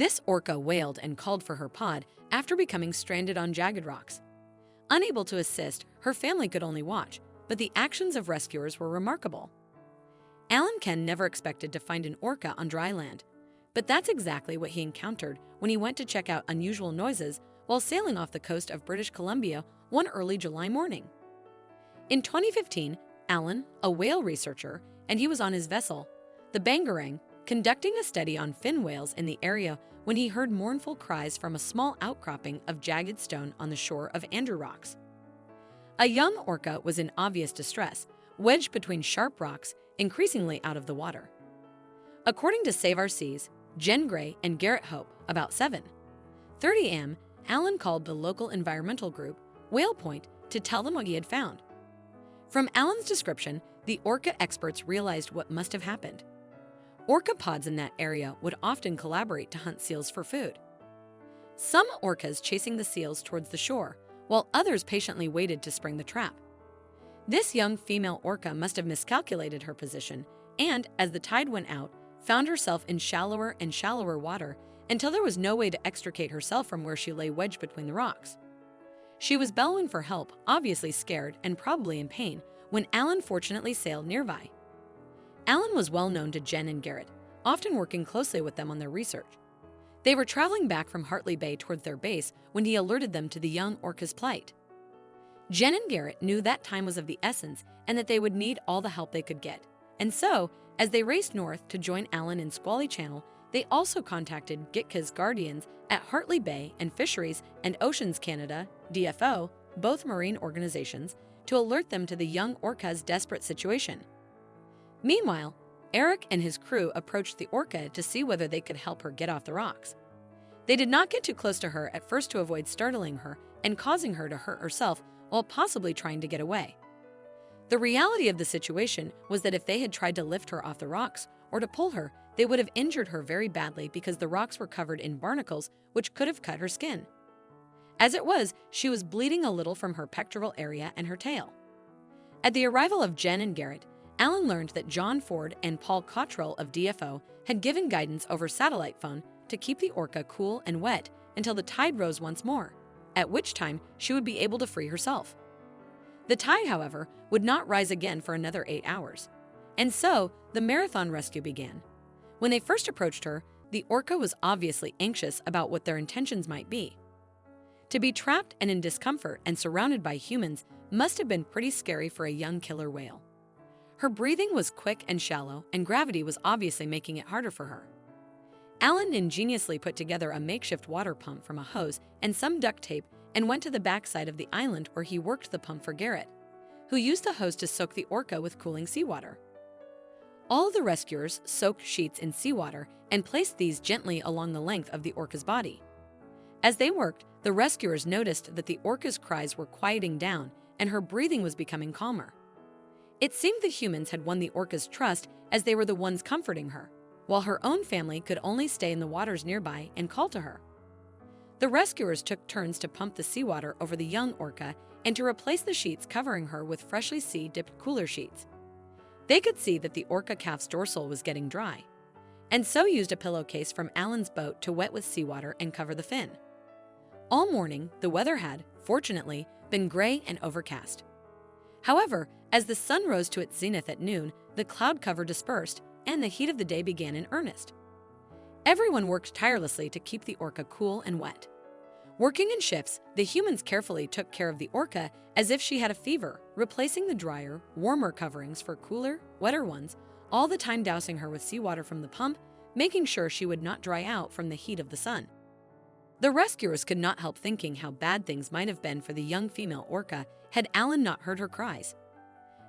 This orca wailed and called for her pod after becoming stranded on jagged rocks. Unable to assist, her family could only watch, but the actions of rescuers were remarkable. Alan Ken never expected to find an orca on dry land, but that's exactly what he encountered when he went to check out unusual noises while sailing off the coast of British Columbia one early July morning. In 2015, Alan, a whale researcher, and he was on his vessel, the Bangarang, conducting a study on fin whales in the area when he heard mournful cries from a small outcropping of jagged stone on the shore of Andrew Rocks. A young orca was in obvious distress, wedged between sharp rocks, increasingly out of the water. According to Save Our Seas, Jen Gray and Garrett Hope, about 7:30 a.m., Alan called the local environmental group, Whale Point, to tell them what he had found. From Alan's description, the orca experts realized what must have happened. Orca pods in that area would often collaborate to hunt seals for food. Some orcas chasing the seals towards the shore, while others patiently waited to spring the trap. This young female orca must have miscalculated her position and, as the tide went out, found herself in shallower and shallower water until there was no way to extricate herself from where she lay wedged between the rocks. She was bellowing for help, obviously scared and probably in pain, when Alan fortunately sailed nearby. Alan was well known to Jen and Garrett, often working closely with them on their research. They were traveling back from Hartley Bay towards their base when he alerted them to the young orca's plight. Jen and Garrett knew that time was of the essence and that they would need all the help they could get. And so, as they raced north to join Alan in Squally Channel, they also contacted Gitka's guardians at Hartley Bay and Fisheries and Oceans Canada, DFO, both marine organizations, to alert them to the young orca's desperate situation. Meanwhile, Eric and his crew approached the orca to see whether they could help her get off the rocks. They did not get too close to her at first to avoid startling her and causing her to hurt herself while possibly trying to get away. The reality of the situation was that if they had tried to lift her off the rocks or to pull her, they would have injured her very badly because the rocks were covered in barnacles which could have cut her skin. As it was, she was bleeding a little from her pectoral area and her tail. At the arrival of Jen and Garrett, Alan learned that John Ford and Paul Cottrell of DFO had given guidance over satellite phone to keep the orca cool and wet until the tide rose once more, at which time she would be able to free herself. The tide, however, would not rise again for another 8 hours. And so, the marathon rescue began. When they first approached her, the orca was obviously anxious about what their intentions might be. To be trapped and in discomfort and surrounded by humans must have been pretty scary for a young killer whale. Her breathing was quick and shallow, and gravity was obviously making it harder for her. Alan ingeniously put together a makeshift water pump from a hose and some duct tape and went to the backside of the island where he worked the pump for Garrett, who used the hose to soak the orca with cooling seawater. All of the rescuers soaked sheets in seawater and placed these gently along the length of the orca's body. As they worked, the rescuers noticed that the orca's cries were quieting down and her breathing was becoming calmer. It seemed the humans had won the orca's trust as they were the ones comforting her, while her own family could only stay in the waters nearby and call to her. The rescuers took turns to pump the seawater over the young orca and to replace the sheets covering her with freshly sea-dipped cooler sheets. They could see that the orca calf's dorsal was getting dry, and so used a pillowcase from Alan's boat to wet with seawater and cover the fin. All morning, the weather had, fortunately, been gray and overcast. However, as the sun rose to its zenith at noon, the cloud cover dispersed and the heat of the day began in earnest. Everyone worked tirelessly to keep the orca cool and wet. Working in shifts, the humans carefully took care of the orca as if she had a fever, replacing the drier, warmer coverings for cooler, wetter ones, all the time dousing her with seawater from the pump, making sure she would not dry out from the heat of the sun. The rescuers could not help thinking how bad things might have been for the young female orca had Alan not heard her cries.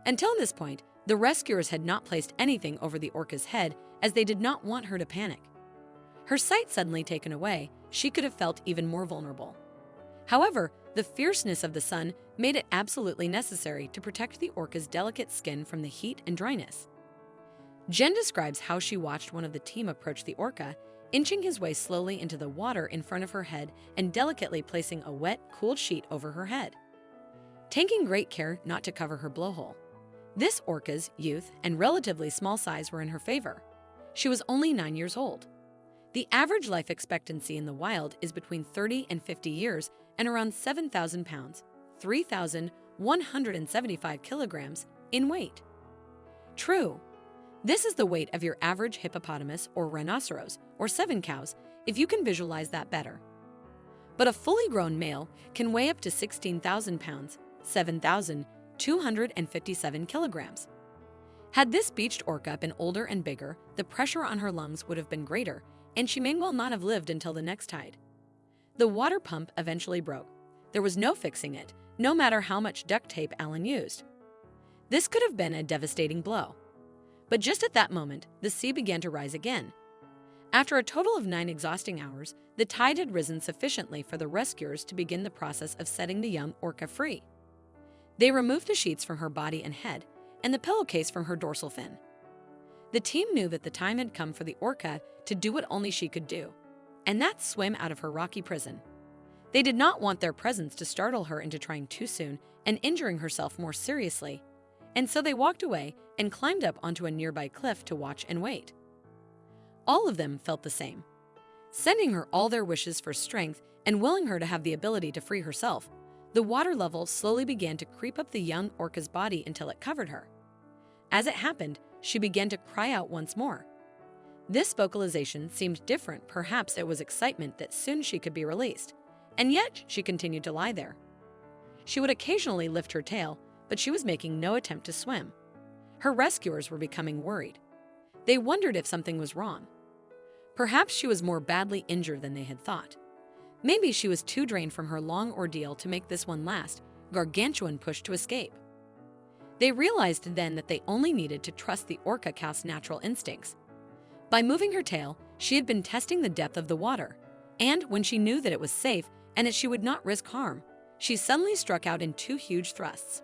Until this point, the rescuers had not placed anything over the orca's head as they did not want her to panic. Her sight suddenly taken away, she could have felt even more vulnerable. However, the fierceness of the sun made it absolutely necessary to protect the orca's delicate skin from the heat and dryness. Jen describes how she watched one of the team approach the orca, inching his way slowly into the water in front of her head and delicately placing a wet, cooled sheet over her head, taking great care not to cover her blowhole. This orca's youth and relatively small size were in her favor. She was only 9 years old. The average life expectancy in the wild is between 30 and 50 years and around 7,000 pounds, 3,175 kilograms, in weight. True. This is the weight of your average hippopotamus or rhinoceros, or 7 cows, if you can visualize that better. But a fully grown male can weigh up to 16,000 pounds, 7,257 kilograms. Had this beached orca been older and bigger, the pressure on her lungs would have been greater, and she may well not have lived until the next tide. The water pump eventually broke. There was no fixing it, no matter how much duct tape Alan used. This could have been a devastating blow. But just at that moment, the sea began to rise again. After a total of 9 exhausting hours, the tide had risen sufficiently for the rescuers to begin the process of setting the young orca free. They removed the sheets from her body and head, and the pillowcase from her dorsal fin. The team knew that the time had come for the orca to do what only she could do, and that's swim out of her rocky prison. They did not want their presence to startle her into trying too soon and injuring herself more seriously, and so they walked away and climbed up onto a nearby cliff to watch and wait. All of them felt the same. Sending her all their wishes for strength and willing her to have the ability to free herself, the water level slowly began to creep up the young orca's body until it covered her. As it happened, she began to cry out once more. This vocalization seemed different. Perhaps it was excitement that soon she could be released, and yet she continued to lie there. She would occasionally lift her tail, but she was making no attempt to swim. Her rescuers were becoming worried. They wondered if something was wrong. Perhaps she was more badly injured than they had thought. Maybe she was too drained from her long ordeal to make this one last, gargantuan push to escape. They realized then that they only needed to trust the orca cow's natural instincts. By moving her tail, she had been testing the depth of the water, and when she knew that it was safe and that she would not risk harm, she suddenly struck out in 2 huge thrusts.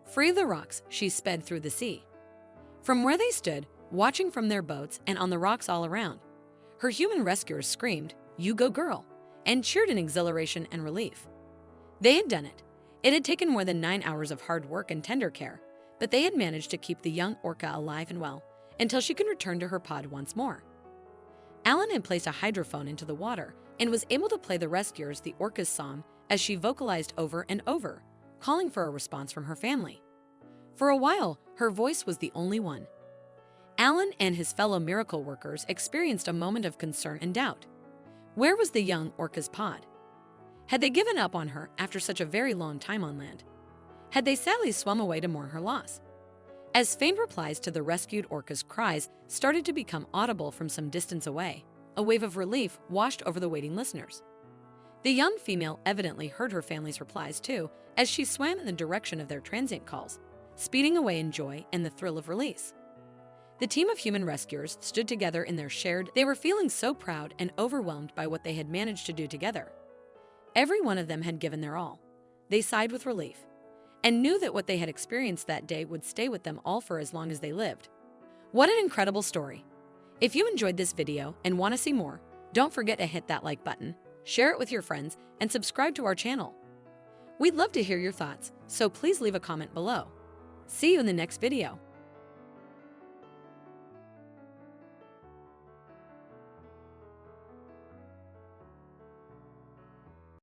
Free of the rocks, she sped through the sea. From where they stood, watching from their boats and on the rocks all around, her human rescuers screamed, "You go, girl," and cheered in exhilaration and relief. They had done it. It had taken more than 9 hours of hard work and tender care, but they had managed to keep the young orca alive and well until she could return to her pod once more. Alan had placed a hydrophone into the water and was able to play the rescuers the orca's song as she vocalized over and over, calling for a response from her family. For a while, her voice was the only one. Alan and his fellow miracle workers experienced a moment of concern and doubt. Where was the young orca's pod? Had they given up on her after such a very long time on land? Had they sadly swum away to mourn her loss? As faint replies to the rescued orca's cries started to become audible from some distance away, a wave of relief washed over the waiting listeners. The young female evidently heard her family's replies too, as she swam in the direction of their transient calls, speeding away in joy and the thrill of release. The team of human rescuers stood together in their shared. They were feeling so proud and overwhelmed by what they had managed to do together. Every one of them had given their all. They sighed with relief and knew that what they had experienced that day would stay with them all for as long as they lived. What an incredible story! If you enjoyed this video and want to see more, don't forget to hit that like button, share it with your friends, and subscribe to our channel. We'd love to hear your thoughts, so please leave a comment below. See you in the next video.